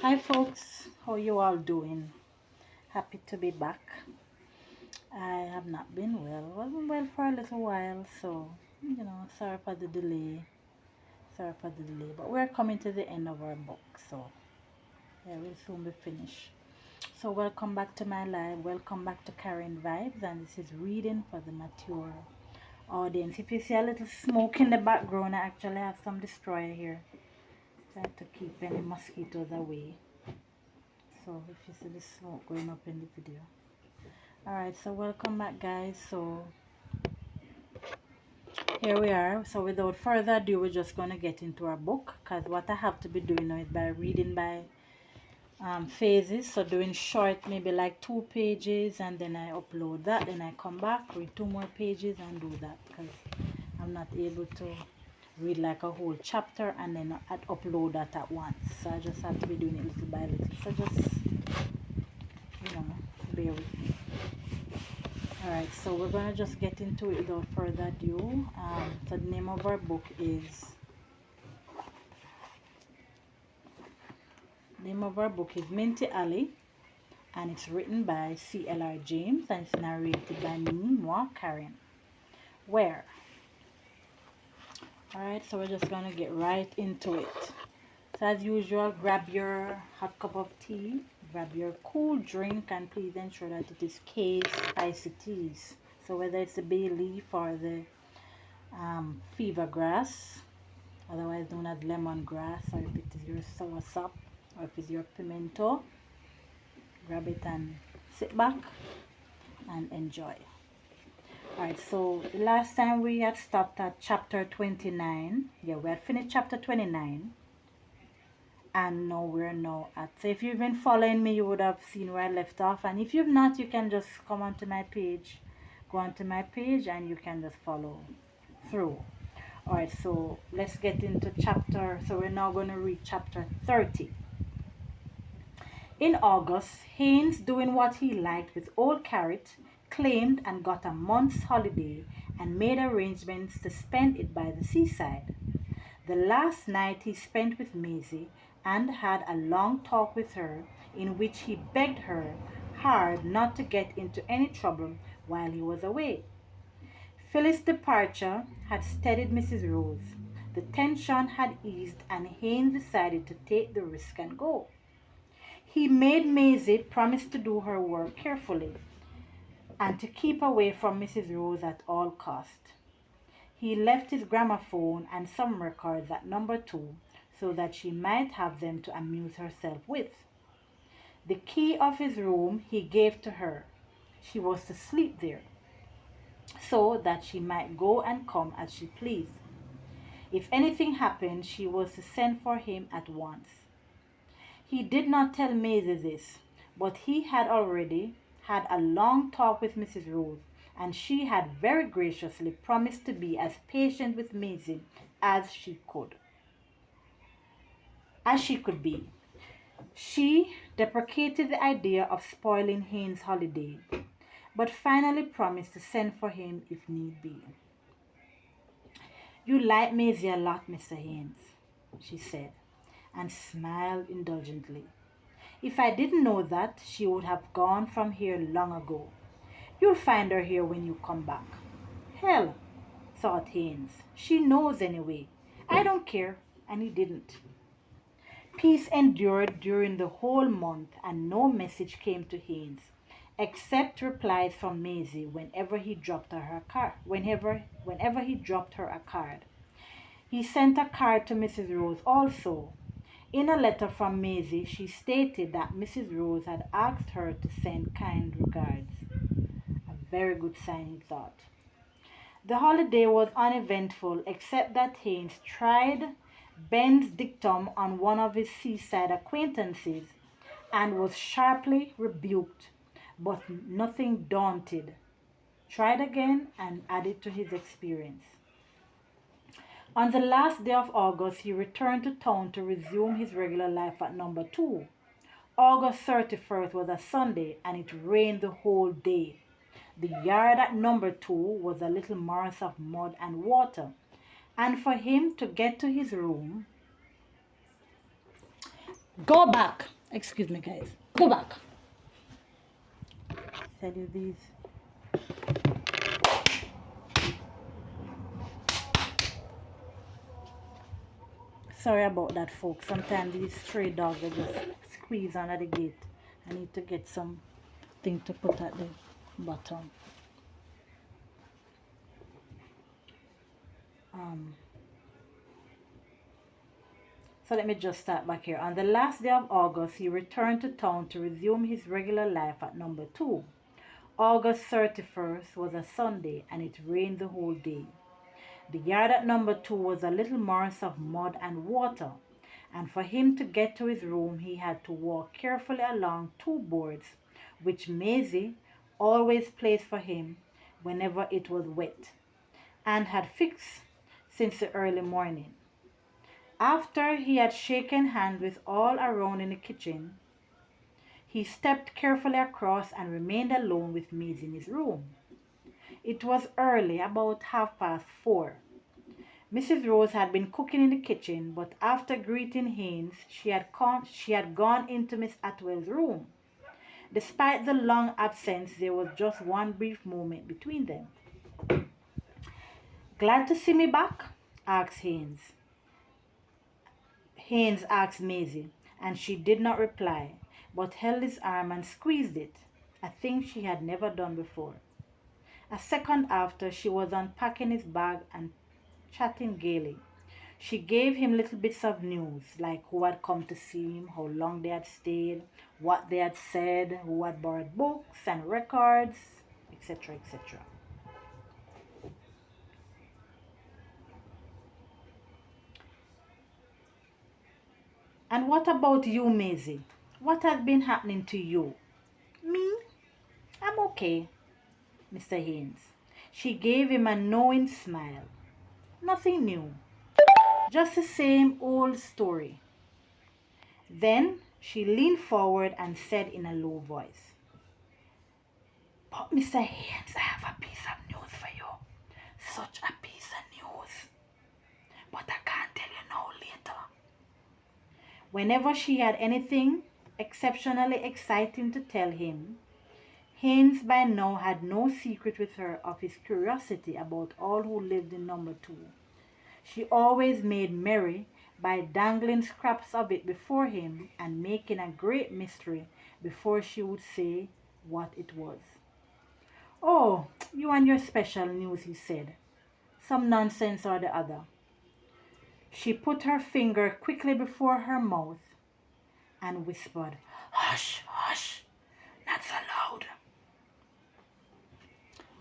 Hi folks, how you all doing? Happy to be back. I have not been well. Wasn't well for a little while, so sorry for the delay. Sorry for the delay. But we're coming to the end of our book, so yeah, we'll soon be finished. So welcome back to my live. Welcome back to Karen Vibes, and this is reading for the mature audience. If you see a little smoke in the background, I actually have some destroyer here. Trying to keep any mosquitoes away. So if you see the smoke going up in the video. Alright, so welcome back guys. So here we are. So without further ado, we're just going to get into our book, because what I have to be doing now is by reading by phases. So doing short, maybe like 2 pages, and then I upload that, then I come back, read 2 more pages and do that, because I'm not able to read like a whole chapter and then upload that at once. So I just have to be doing it little by little. So just bear with me. Alright, so we're going to just get into it without further ado. So the name of our book is Minty Alley, and it's written by C.L.R James, and it's narrated by me, Karen. Where? Alright, so we're just going to get right into it. So as usual, grab your hot cup of tea, grab your cool drink, and please ensure that it is case spicy teas. So whether it's the bay leaf or the fever grass, otherwise known as lemongrass, or if it is your soursop, or if it's your pimento, grab it and sit back and enjoy. Alright, so the last time we had stopped at chapter 29. Yeah, we had finished chapter 29, and now we're now at, so if you've been following me, you would have seen where I left off, and if you've not, you can just come onto my page, go onto my page, and you can just follow through. Alright, so let's get into chapter, so we're now going to read chapter 30. In August, Haynes, doing what he liked with old Carrot, claimed and got a month's holiday and made arrangements to spend it by the seaside. The last night he spent with Maisie and had a long talk with her, in which he begged her hard not to get into any trouble while he was away. Phyllis' departure had steadied Mrs. Rose. The tension had eased, and Haynes decided to take the risk and go. He made Maisie promise to do her work carefully and to keep away from Mrs. Rose at all cost. He left his gramophone and some records at number 2 so that she might have them to amuse herself with. The key of his room he gave to her. She was to sleep there, so that she might go and come as she pleased. If anything happened, she was to send for him at once. He did not tell Maisie this, but he had already had a long talk with Mrs. Rose, and she had very graciously promised to be as patient with Maisie as she could be. She deprecated the idea of spoiling Haynes' holiday, but finally promised to send for him if need be. "You like Maisie a lot, Mr. Haynes," she said, and smiled indulgently. "If I didn't know that, she would have gone from here long ago. You'll find her here when you come back." "Hell," thought Haynes, "she knows anyway. I don't care," and he didn't. Peace endured during the whole month, and no message came to Haynes, except replies from Maisie whenever he dropped her a card. Whenever he dropped her a card. He sent a card to Mrs. Rose also. In a letter from Maisie, she stated that Mrs. Rose had asked her to send kind regards. A very good sign, he thought. The holiday was uneventful, except that Haynes tried Ben's dictum on one of his seaside acquaintances and was sharply rebuked, but nothing daunted. Tried again and added to his experience. On the last day of August, he returned to town to resume his regular life at number 2. August 31st was a Sunday, and it rained the whole day. The yard at number 2 was a little mass of mud and water, and for him to get to his room... "Go back!" Excuse me, guys. Go back. Tell you these. Sorry about that, folks. Sometimes these stray dogs they just squeeze under the gate. I need to get something to put at the bottom. So let me just start back here. On the last day of August, he returned to town to resume his regular life at number 2. August 31st was a Sunday and it rained the whole day. The yard at number 2 was a little mass of mud and water, and for him to get to his room, he had to walk carefully along 2 boards, which Maisie always placed for him whenever it was wet, and had fixed since the early morning. After he had shaken hands with all around in the kitchen, he stepped carefully across and remained alone with Maisie in his room. It was early, about 4:30. Mrs. Rose had been cooking in the kitchen, but after greeting Haynes, she had gone into Miss Atwell's room. Despite the long absence, there was just one brief moment between them. "Glad to see me back?" asked Haynes. Haynes asked Maisie, and she did not reply, but held his arm and squeezed it, a thing she had never done before. A second after, she was unpacking his bag and chatting gaily. She gave him little bits of news, like who had come to see him, how long they had stayed, what they had said, who had borrowed books and records, etc., etc. "And what about you, Maisie? What has been happening to you?" "Me? I'm okay, Mr. Haynes." She gave him a knowing smile. "Nothing new. Just the same old story." Then she leaned forward and said in a low voice, "But Mr. Haynes, I have a piece of news for you. Such a piece of news. But I can't tell you now, later." Whenever she had anything exceptionally exciting to tell him, Haynes by now had no secret with her of his curiosity about all who lived in number 2. She always made merry by dangling scraps of it before him and making a great mystery before she would say what it was. "Oh, you and your special news," he said. "Some nonsense or the other." She put her finger quickly before her mouth and whispered, "Hush, hush, not so loud."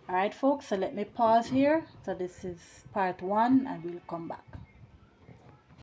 Alright, folks, so let me pause here. So this is part 1 and we'll come back.